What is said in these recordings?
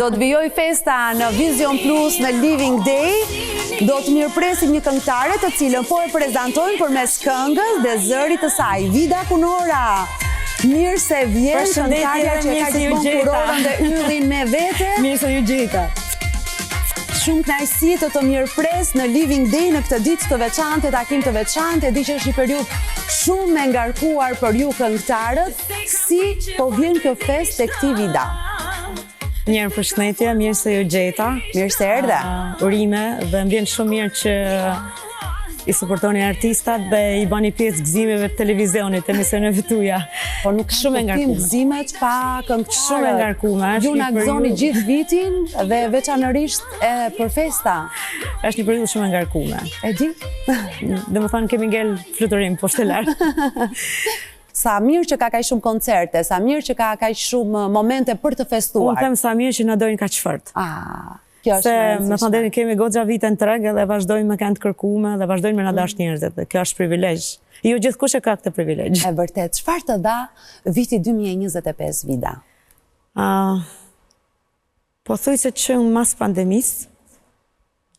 Do të vijoj festa në Vision Plus në Living Day. Do të mirëpresim një këngëtare të cilën po e prezantojmë përmes këngës dhe zërit të saj, Vida Kunora. Mirë se vjen, këngëtarja që ka gjithmonë kurorën dhe yllin me vete. Mirë se ju gjeta. Shumë kënaqësi të mirëpres në Living Day në këtë ditë të veçantë, takim të veçantë, di që është një periudhë shumë e ngarkuar për ju këngëtarët. Si po vjen kjo festë tek ti, Vida? Mirë përshëndetje, mirë se ju gjeta. Mirë se erdhe. Urime dhe më vjen shumë mirë që i suportoni artistat dhe i bani pjesë gëzimeve të televizionit, emisioneve tuaja. Po nuk shumë e ngarkuar. Gëzimet pa këngëtarë. Shumë e ngarkuar. Ju na gëzoni gjithë vitin dhe veçanërisht për festa. Është një periudhë shumë e ngarkuar. E di? Domethënë kemi ngel fluturim poshtë lart. Sa mirë që ka kaq shumë koncerte, sa mirë që ka kaq shumë momente për të festuar. Unë them sa mirë që na dojnë kaq fort. Kjo është me thënë deri kemi goxha vite në treg edhe vazhdojmë me kanë të kërkuar dhe vazhdojmë me na dash njerëzit. Kjo është privilegj. Jo gjithkush e ka këtë privilegj. E vërtet. Çfarë të dha viti 2025, Vida? Po thuj se që mas pandemisë,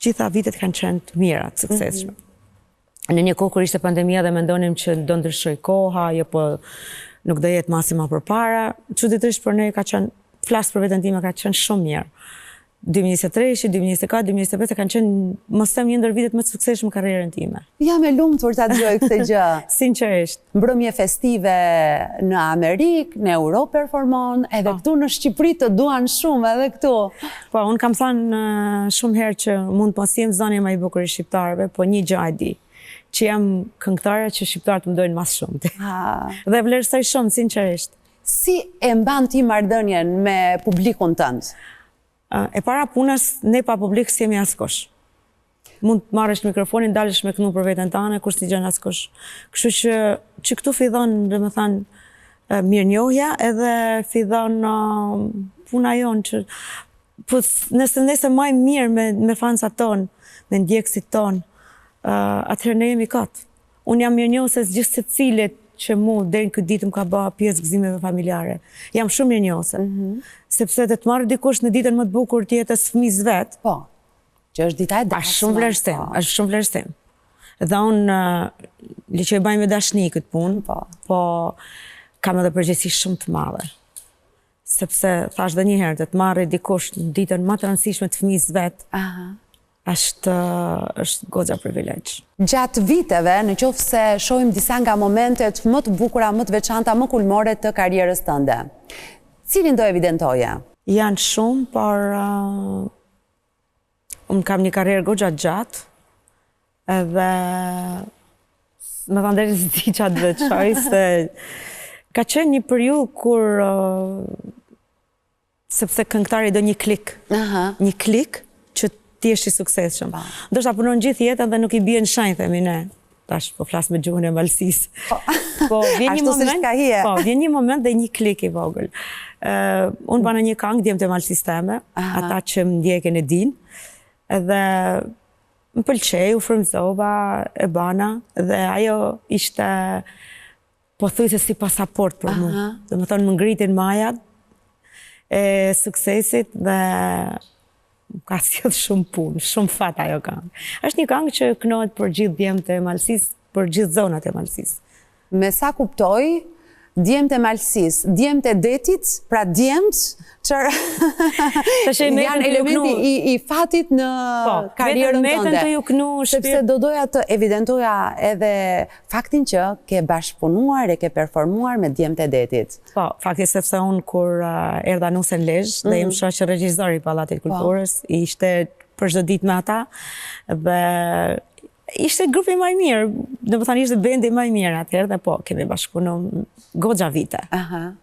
gjitha vitet kanë qenë të mira, të suksesshme. Në një kohë kur ishte pandemia dhe mendonim që do ndryshoj koha, jo po nuk do jetë masima përpara, çuditërisht për ne ka qenë, flas për veten time, ka qenë shumë mirë. 2023, 2024, 2025 kanë qenë, mos them një ndër vitet më të suksesshëm karrierën time. Jam e lumtur ta dëgjoj këtë gjë. Sinqerisht. Mbrëmje festive në Amerikë, në Europë performon, edhe këtu në Shqipëri të duan shumë edhe këtu. Po, unë kam thënë shumë herë që mund të mos jem zënia më e bukur e shqiptarëve, po një gjë e di, që jam këngëtare që shqiptarët më dojnë mas shumë. Dhe vlerësoj shumë, sinqerisht. Si e mban ti marrëdhënien me publikun tënd? E para punës, ne pa publik s'jemi askush. Mund të marrësh mikrofonin, dalësh me kënu për veten tënde, kur s'i gjen askush. Kështu që këtu fillon, domethënë, mirënjohja edhe fillon puna jon që nëse më mirë me fansat ton, me ndjekësit ton, atëherë ne jemi kot. Unë jam mirënjohëse gjithë secilit që mu deri në këtë ditë më ka bërë pjesë gëzimeve familjare. Jam shumë mirënjohëse. Sepse të marrë dikush në ditën më të bukur të jetës fëmijës vet. Po. Që është dita e dasmës. Është shumë vlerësim. Dhe unë që e bëj me dashni këtë punë, po kam edhe përgjegjësi shumë të madhe. Sepse thash edhe një herë të marrë dikush në ditën më të rëndësishme të fëmijës vet. është goxha privilegj. Gjatë viteve, në qoftë se shohim disa nga momentet më të bukura, më të veçanta, më kulmore të karrierës tënde, cilin do evidentoje? Janë shumë, por unë kam një karrierë goxha gjatë, edhe me thënë deri s'di çfarë të veçoj, se ka qenë një periudhë kur sepse këngëtari do një klik që ti është i suksesshëm. Ndoshta punon gjithë jetën dhe nuk i bie në shenjë, themi ne. Tash po flas me gjuhën e Malsisë. Po vjen një moment dhe një klik i vogël. Unë bana një këngë Djemtë e Malsisë teme, ata që më ndjekin e dinë, edhe më pëlqej, u frymëzova, e bana, dhe ajo ishte pothuajse si pasaport për mua. Domethënë më ngritin majat e suksesit dhe ka sjell shumë punë, shumë fat ajo këngë. Është një këngë që kënohet për gjithë djemtë e Malsisë, për gjithë zonat e Malsisë. Me sa kuptoj, djemtë e Malsisë, djemtë e detit, pra djemtë që janë elementi i fatit në karrierën tënde. Sepse do doja të evidentoja edhe faktin që ke bashkëpunuar e ke performuar me djemtë e detit. Po, fakti sepse unë kur erdha Nusen Lezhë dhe im shoqë regjisor i Pallatit Kulturës, ishte për çdo ditë me ata dhe ishte grupi më i mirë, domethënë ishte bendi më i mirë atëherë dhe po kemi bashkëpunuar goxha vite.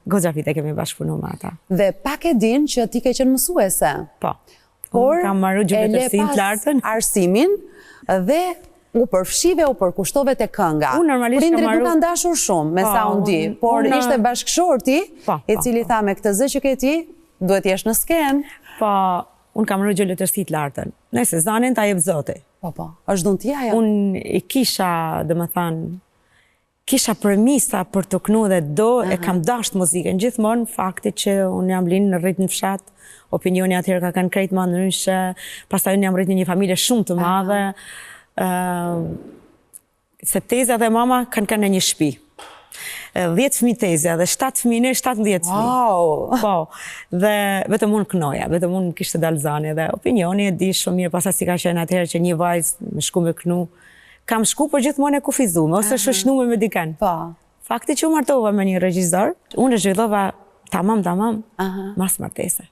Goxha vite kemi bashkëpunuar me ata. Dhe pak e din që ti ke qenë mësuese. Po. Por kam marrë gjyqëtërsinë të lartën, arsimin dhe u përfshive, u përkushtove te kënga. Prindrit nuk kanë dashur shumë, me sa unë di, por ishte bashkëshorti i cili tha me këtë zë që ke ti, duhet jesh në skenë. Po, unë kam marrë gjyqëtërsi të lartën. Nëse zanin ta jep Zoti. Po, është dhuntia jo? Unë i kisha, domethënë, kisha premisa për të knu dhe e kam dasht muzikën. Gjithmonë fakti që unë jam linë në rritë në fshat, opinioni atëherë ka kanë krejt ma ndryshe, pastaj unë jam rritë në një familje shumë të madhe, se teza dhe mama kanë në një shtëpi. 10 fëmijë tezja dhe 7 fëmijë ne 17 fëmijë. Wow! Po, dhe vetëm unë knoja, vetëm unë kishte dalë zani dhe opinioni e di shumë mirë, pastaj si ka qenë atëherë që një vajzë më shku me knu, kam shku për gjithmonë e kufizume, ose shoshnume me diken. Po. Fakti që u martova me një regjisor, unë e zhvillova tamam, mas martese.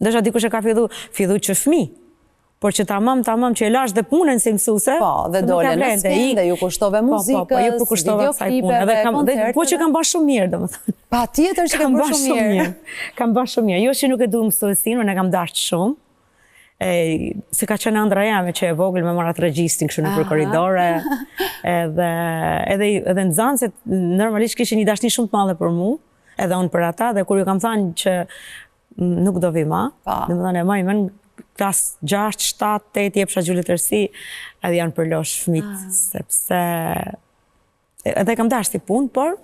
Ndërsa dikush e ka fillu që fëmijë, por që tamam që e lash dhe punën si mësuse. Po, dhe dole në skenë, dhe ju kushtove muzikës, videoklipe, po që kam bërë shumë mirë, dhe më thënë. Pa tjetër që kam bërë shumë mirë. Kam bërë shumë mirë. Jo që nuk e du mësuesin, unë e kam dashtë shumë. Se ka qenë andra jame që e vogël me marat regjistin kështu në për koridore. Edhe në zanë, se normalisht kishë një dashni shumë të madhe për mu, edhe unë për ata, dhe kur ju kam thënë që nuk do vi ma, dhe më thënë e maj, klas 6, 7, 8, jepsha gjullit tërsi, edhe janë përlosh fëmit, sepse edhe kam dashti punë, por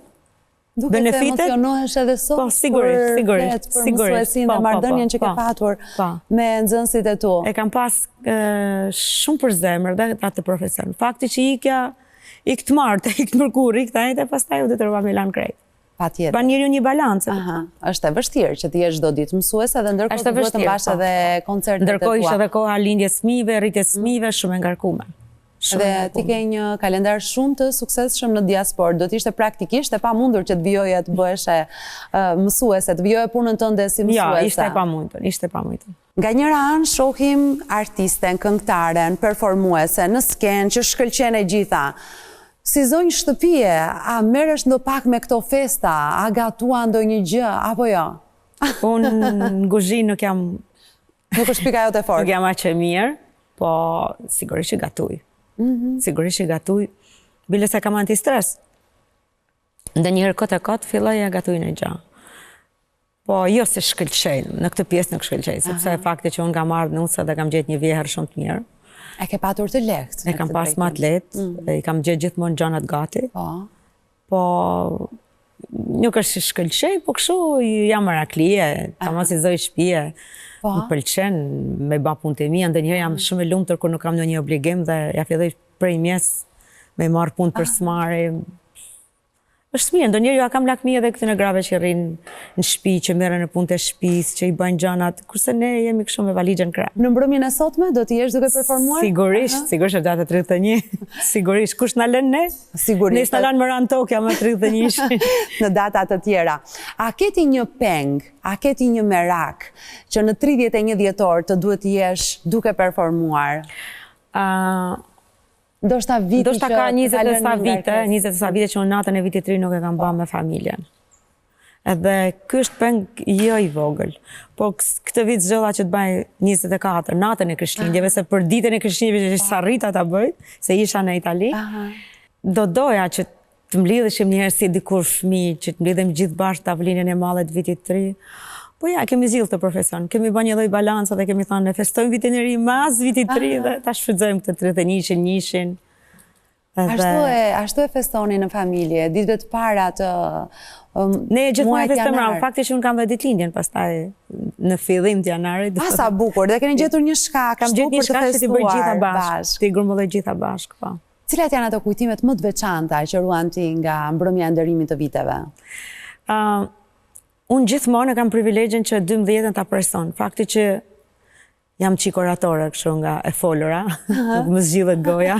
benefitet... Duke të emocionohesh edhe sot për mësuesin dhe mardënjen që ke patur me nxënësit e tu. E kam pas shumë për zemër dhe atë profesion. Fakti që ikë të martë, ikë të mërkur, ikë të ajte, pas taj u dhe të rëva Milan krejt. Pa tjetër. Pa njëri një balancë. Është e vështirë që ti jesh çdo ditë mësuese dhe ndërkohë të duhet të mbash edhe koncertet e tua. Ndërkohë ishte edhe koha lindjes fëmijëve, rritjes fëmijëve, shumë e ngarkuar. Dhe ti ke një kalendar shumë të suksesshëm në diasporë. Do të ishte praktikisht e pamundur që të vijoje të bëheshe mësuese, të vijoje punën tënde si mësuese. Ja, ishte e pamundur. Nga njëra anë shohim artisten, këngëtaren, performuese në skenë që shkëlqen e gjitha. Si zonjë shtëpie, a merresh ndo pak me këto festa, a gatua ndonjë gjë, apo jo? Unë në kuzhinë nuk jam... Nuk është pika jote fort? Nuk jam aq e mirë, po sigurisht që gatuj. Sigurisht që gatuj, bile se kam antistres. Ndë njëherë këtë filloj e gatuj në gjë. Po jo se shkëlqejnë, në këtë pjesë nuk shkëlqejnë, sepse fakti që unë kam ardhë në Uca dhe kam gjetë një vjeher shumë të mirë. E ke patur të lehtë? E kam pas ma të lehtë, i kam gjetë gjithmonë gjanat gati. Po, nuk është shkëlqej, po këshu jam maraklije, ta mos i zoj shpije, më pëlqen me ba punë të mija, ndë njëherë jam shumë e lumëtër kur nuk kam në një obligim dhe ja filloj prej mjes me marë punë për smari. është mirë, ndonjëherë ju a kam lakmi edhe këtë në grave që rrinë në shtëpi, që merren në punë të shtëpisë, që i bëjnë gjanat, kurse ne jemi kështu me valixhen krah. Në mbrëmjen e sotme do të jesh duke performuar? Sigurisht është data 31. Sigurisht, kush na lën ne? Sigurisht. Ne na lën më ran Tokja më 31 në data të tjera. A keti një peng, a keti një merak që në 31 dhjetor të duhet të jesh duke performuar? Do shta ka 27 vite që unë natën e vitit 3 nuk e kam ba me familjen. Edhe kështë peng jo i vogël. Po këtë vit zgjodha që të baj 24, natën e Krishtlindjeve, se për ditën e Krishtlindjeve që s'arrita ta bëj, se isha në Itali, do doja që të mblidheshim njëherë si dikur fëmijë, që të mblidhem gjithë bashkë tavolinën e madhe të vitit 3. Po ja, kemi zhjilë të profesion, kemi bë një lloj balanca dhe kemi thënë, ne festojmë vitin e ri mas vitit 3 dhe ta shfrytëzojmë këtë 31-shin, 1-shin. Ashtu e festoni në familje, ditëve të para të ne gjithmonë festojmë rrallë, fakti që unë kam dhe ditëlindjen pastaj në fillim të janarit. Sa bukur, dhe keni gjetur një shkak ashtu për të festuar bashkë. Ti grumbulloj gjitha bashkë, po. Cilat janë ato kujtimet më të veçanta që ruan ti nga mbrëmja e nderimit të viteve? Unë gjithmonë kam privilegjen që 12-ën ta preson. Fakti që jam qikoratore kështu nga e folura, nuk më zgjidhet goja.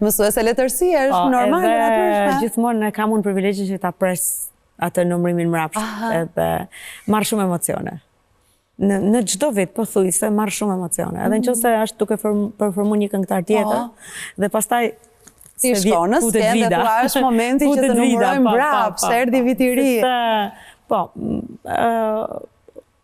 Mësuese letërsi është normal. Edhe gjithmonë kam unë privilegjen që ta pres atë numrimin mrapsht, edhe marr shumë emocione. Në çdo vit pothuajse marr shumë emocione. Edhe nëse është duke performuar një këngëtar tjetër, dhe pastaj ti shkon në skenë dhe thua është momenti që të numërojmë mbrapsht, erdhi viti i ri. Po,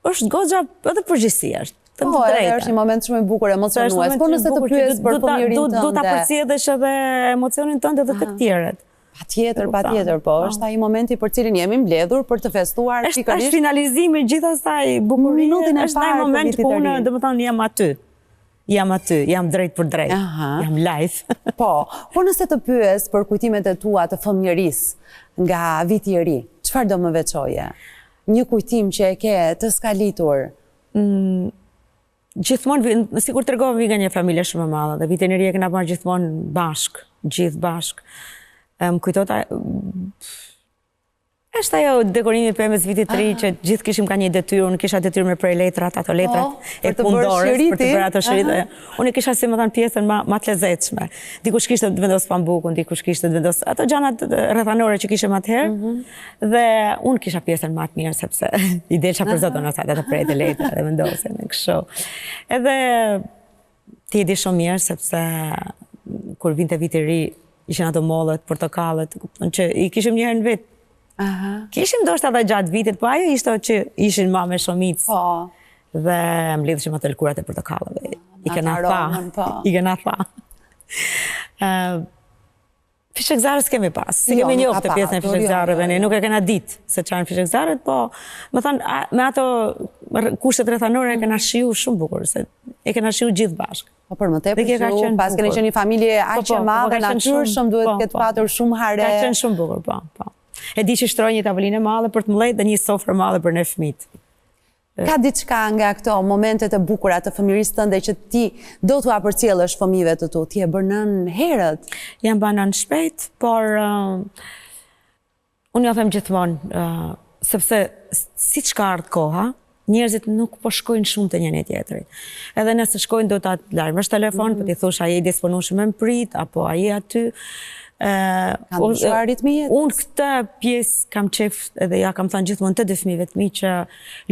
është goxha edhe përgjithësi është. Po, është një moment shumë i bukur, emocionues. Po nëse të pyes për fëmijërinë tënde. Do ta përcjellësh edhe emocionin tënd edhe të tjerët. Patjetër, po, është ai momenti për cilin jemi mbledhur për të festuar pikërisht. Është finalizimi gjithasaj bukurinë. Është ai moment ku unë, domethënë, jam aty. jam aty, jam drejt për drejt, jam live. Po nëse të pyes për kujtimet e tua të fëmijërisë nga viti i ri, çfarë do më veçoje? Një kujtim që e ke të skalitur? Gjithmonë, sikur tregova, vi nga një familje shumë e madhe dhe vitin e ri e kena marrë gjithmonë bashk, gjithë bashk. Më kujtota është ajo dekorimi për mes vitit të ri që gjithë kishim ka një detyrë, unë kisha detyrë me prej letrat, ato letrat e pundorës për të bërë ato shërite. Unë kisha si më thanë pjesën ma të lezetshme. Dikush kishte të vendosë pambukun, dikush kishte të vendosë ato gjanat rrethanore që kishim atëherë. Dhe unë kisha pjesën ma të mirë, sepse i delësha për zotë në sajtë ato prej të letra dhe vendosën e kështu. Edhe ti e di shumë mirë, sepse kur vinte viti i ri, ishin ato mollet, portokallet, që i kishim njëherë në vit. Kishim ndoshta edhe gjatë vitit, po ajo ishte që ishin ma me shumicë. Dhe mblidheshim ato lëkurat e portokallave. I kena tha. Fishekzarës kemi pas. Si kemi njoftë të pjesën e fishekzarëve, ne nuk e kena ditë se çfarë fishekzarët, po më thënë, me ato kushtet rrethanore e kena shiu shumë bukur, se e kena shiu gjithë bashkë. Po për më tepër që pas keni qenë një familje aq e madhe, natyrshëm duhet këtë patur shumë hare. Ka qenë shumë bukur, po. E di që shtroj një tavolinë e madhe për të mbledhur dhe një sofrë madhe për ne fëmijët. Ka diçka nga këto momentet e bukura të fëmijërisë tënde që ti do t'u përcjellësh fëmijëve të tu? Ti e bën nën herët? Jam bën nën shpejt, por unë ja them gjithmonë, sepse siç ka ardhur koha, njerëzit nuk po shkojnë shumë te njëri tjetri. Edhe nëse shkojnë do ta largësh telefon, po ti thosh ai i disponueshëm me mprit apo ai aty. Unë këtë pjesë kam qef edhe ja kam thënë gjithmonë të fëmijëve të mi që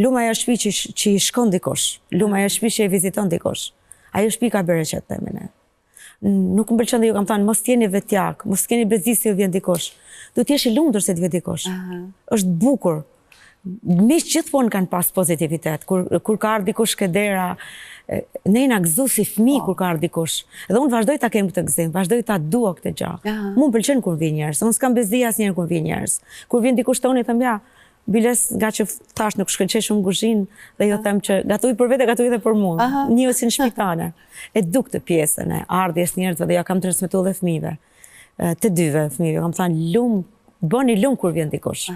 lumaja shtëpi që i shkon dikush, lumaja shtëpi që i viziton dikush. Ajo shtëpi ka bereqet themine. Nuk më pëlqen dhe ju kam thënë mos jeni vetjak, mos keni bezi se ju vjen dikush. Do të jesh i lumtur se të vjen dikush. Është bukur. Miq gjithmonë kanë pas pozitivitet. Kur ka ardhur dikush ke dera, ne na gëzu si fëmijë kur ka ardhur dikush. Dhe unë vazhdoj ta kem këtë gëzim, vazhdoj ta dua këtë gjë. Mu më pëlqen kur vjen njerëz, unë s'kam bezi asnjëherë kur vjen njerëz. Kur vjen dikush tonë them ja, biles nga që tash nuk shkëlqej shumë kuzhinë dhe jo them që gatuj për vete, gatuj edhe për mua. Njihesin shtëpi tane. E duk të pjesën e ardhjes njerëzve dhe ja kam transmetuar edhe fëmijëve. Të dyve fëmijëve kam thënë bëni lum kur vjen dikush.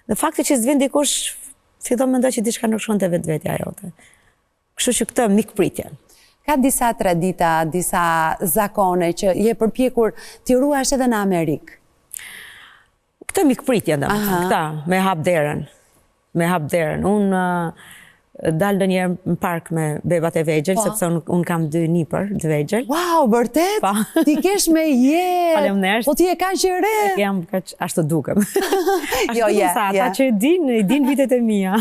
Dhe fakti që s'vjen dikush, fillon mendoj që diçka nuk shkon te vetvetja jote. Kështu që këtë mikpritjen. Ka disa tradita, disa zakone që je përpjekur t'i ruash edhe në Amerikë? Këtë mikpritjen dhe këta, me hap derën. Me hap derën. Unë dalë në njerë në park me bebat e vegjel, sepse unë kam 2 nipër të vegjel. Wow, vërtet? Ti kesh me jetë! Faleminderit. Po ti e ka që re? Jam ashtu dukem. Ashtu dukem sa ata që i din vitet e mia.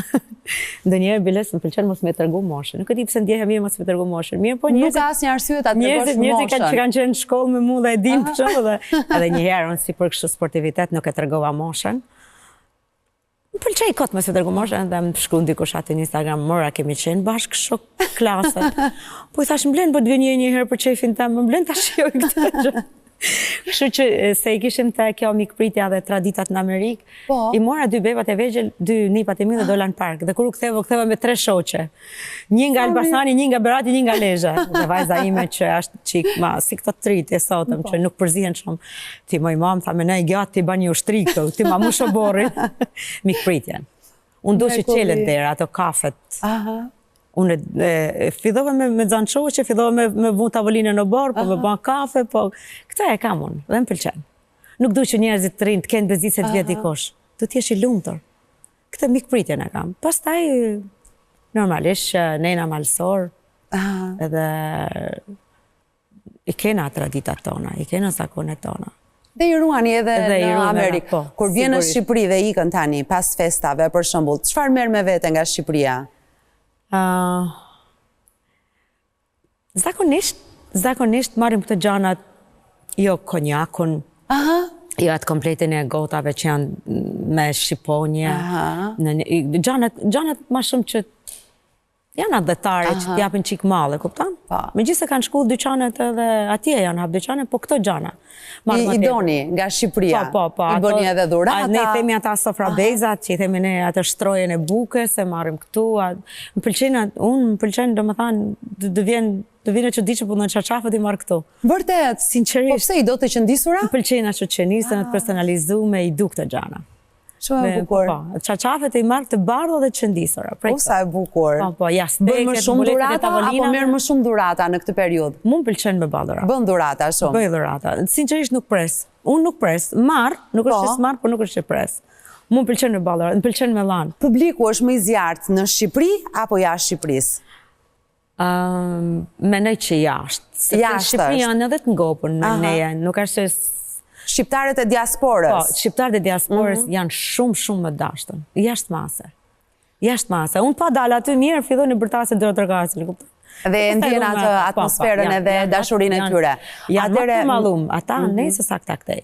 Ndonjëherë biles më pëlqen mos me tregu moshën. Nuk e di pse ndjehem mirë mos me tregu moshën. Mirë, po nuk ka asnjë arsye ta tregosh moshën. Njerëzit që kanë qenë në shkollë me mua dhe e din për shkak dhe edhe një herë unë si për kështu sportivitet nuk e tregova moshën. Më pëlqej kot me se tregu moshën dhe më shkruan dikush aty në Instagram, mora kemi qenë bashkë shok klase. Po i thash mblen po të vjen një herë për çefin tam, më mblen ta shijoj këtë gjë. Kështu që se i kishim të kjo mikpritja dhe traditat në Amerikë, i mora 2 bebat e vegjel, 2 nipat e mi dhe dola në park. Dhe kur u ktheva me 3 shoqe. Një nga Elbasani, një nga Berati, një nga Lezhë. Dhe vajza ime që është qik ma si këto trit e sotëm, që nuk përzihen shumë. Ti moj mam, tha me ne gjatë ti ba një ushtri këto, ti ma mu shoborin. Mikpritjen. Unë do që qelet dera, ato kafet. Unë fillova me zanë shoqe, fillova me vu tavolinën në borë, po me ban kafe, po këta e kam unë, dhe më pëlqen. Nuk du që njerëzit të rinë të kenë bezi se të vjetë dikosh. Du t'jesh i lumtur. Këtë mikpritjen e kam. Pastaj, normalisht, nena malsor, edhe i kena traditat tona, i kena zakonet tona. Dhe i ruani edhe në Amerikë. Kur vjen në Shqipëri dhe ikën tani, pas festave, për shembull, çfarë merr me vete nga Shqipëria? Zakonisht marim këtë gjanat, jo konjakun, jo atë kompletin e gotave që janë me shqiponje, gjanat ma shumë që janë atë detare që t'japin qik male, kuptan? Megjithëse kanë shku dyqanet edhe atje janë hap dyqanet, po këto gjana. I doni nga Shqipëria? I bëni edhe dhurata? Ne themi ata sofra bezat, që i themi ne atë shtrojen e bukës, e marrim këtu. Më pëlqen, do më thanë, dë vjen që di që punon qaqafët i marrë këtu. Vërtet? Sinqerisht. Po pse i do të qëndisura? Më pëlqen ashtu qenisën, të personalizume, i du këtë gjana. Shumë e bukur. Qaqafet e i marrë të bardhë dhe të qëndisura. O, sa e bukur. Bën më shumë dhurata, apo merr më shumë dhurata në këtë periudhë? Mu më pëlqen me ballë dhurata. Bën dhurata shumë? Bëj dhurata. Sinqerisht nuk pres. Unë nuk pres. Marr, nuk është që s'marr, por nuk është që pres. Mu më pëlqen me ballë dhurata, më pëlqen me lanë. Publiku është më i zjartë në Shqipëri apo jashtë Shqipërisë? Menoj që jashtë. Jashtë Shqipëri janë edhe të ngopën me neje. Nuk është shqiptarët e diasporës? Po, shqiptarët e diasporës janë shumë më dashtën. Jashtë mase. Jashtë mase. Unë pa dalë aty mirë, fillon në bërtase dërë tërkasi. Dhe ndjen atë atmosferën edhe dashurinë e tyre. Janë më të mallum, ata nesë sakta këtej.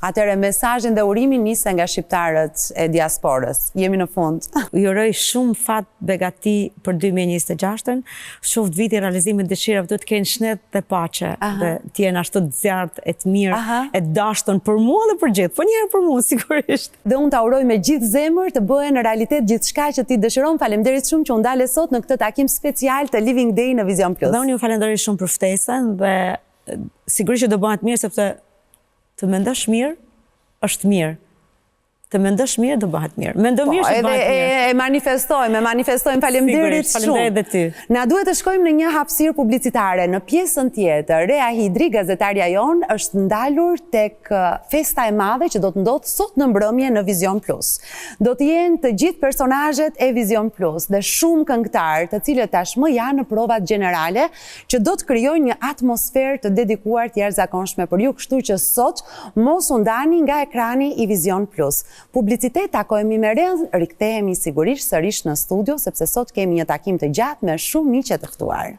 Atëre, mesazhin dhe urimin nise nga shqiptarët e diasporës. Jemi në fund. Ju uroj shumë fat begati për 2026-ën. Shoft viti realizimit dëshirave të kenë shnet dhe paqe. Dhe t'jenë ashtu të zjartë, e të mirë, e dashtën për mua dhe për gjithë. Po njerë për mua, sigurisht. Dhe unë ta uroj me gjithë zemër të bëhen në realitet gjithçka që ti dëshiron. Faleminderit shumë që u ndale sot në këtë takim special të Living Day në Vision Plus. Dhe unë ju falenderoj shumë për ftesën dhe sigurisht që do bëhet mirë sepse të mendosh mirë, është mirë. Të mendosh mirë, do bëhet mirë. Mendo mirë, është bëhet mirë. E manifestojmë, faleminderit shumë. Faleminderit dhe ty. Na duhet të shkojmë në një hapësirë publicitare. Në pjesën tjetër, Rea Hidri, gazetarja jonë, është ndalur tek festa e madhe që do të ndodhë sot në mbrëmje në Vision Plus. Do të jenë të gjithë personazhet e Vision Plus dhe shumë këngëtarë, të cilët tashmë janë në provat gjenerale, që do të krijojnë një atmosferë të dedikuar të jashtëzakonshme për ju, kështu që sot mos u ndani nga ekrani i Vision Plus. Publicitet, takojmë me Ren, rikthehemi sigurisht sërish në studio, sepse sot kemi një takim të gjatë me shumë miqe të ftuar.